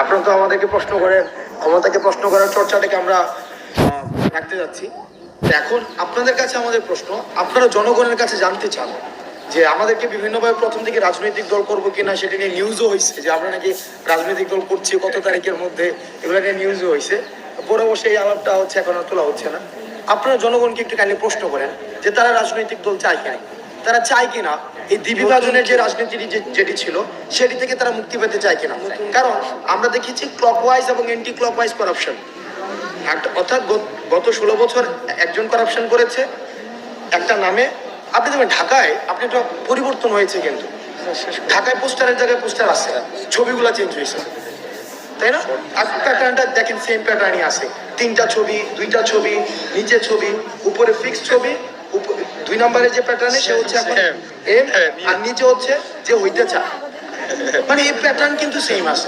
আপনারা তো আমাদেরকে প্রশ্ন করেন, ক্ষমতাকে প্রশ্ন করার চর্চাটাকে আমরা রাখতে যাচ্ছি। এখন আপনাদের কাছে আমাদের প্রশ্ন, আপনারা জনগণের কাছে জানতে চান যে আমাদেরকে বিভিন্নভাবে প্রথম দিকে রাজনৈতিক দল করবো কিনা সেটা নিয়ে নিউজও হয়েছে যে আমরা নাকি রাজনৈতিক দল করছি কত তারিখের মধ্যে, এগুলো নিয়ে নিউজও হয়েছে। পরে অবশ্যই এই আলাপটা হচ্ছে, এখন আর তোলা হচ্ছে না। আপনারা জনগণকে একটু কাইন্ডলি প্রশ্ন করেন যে তারা রাজনৈতিক দল চায় কিনা, তারা চায় কিনা এই দ্বিবিভাজনের যে রাজনীতি যেটি ছিল সেটি থেকে তারা মুক্তি পেতে চায় কিনা। কারণ আমরা দেখেছি ক্লকওয়াইজ এবং এন্টি ক্লকওয়াইজ করাপশন, অর্থাৎ গত 16 বছর একজন করাপশন করেছে একটা নামে। আপনি দেখবেন ঢাকায় আপনি একটা পরিবর্তন হয়েছে, কিন্তু ঢাকায় পোস্টারের জায়গায় পোস্টার আছে, ছবিগুলো চেঞ্জ হয়েছে, তাই না? আর প্যাটার্নটা দেখেন, সেম প্যাটার্নই আছে, 3টা ছবি, 2টা ছবি, নিচে ছবি, উপরে ফিক্স ছবি। 2 নম্বরে যে প্যাটার্নে সে হচ্ছে এখন এম, আর নিচে হচ্ছে যে হইতে চায়, মানে এই প্যাটার্ন কিন্তু সেম আছে।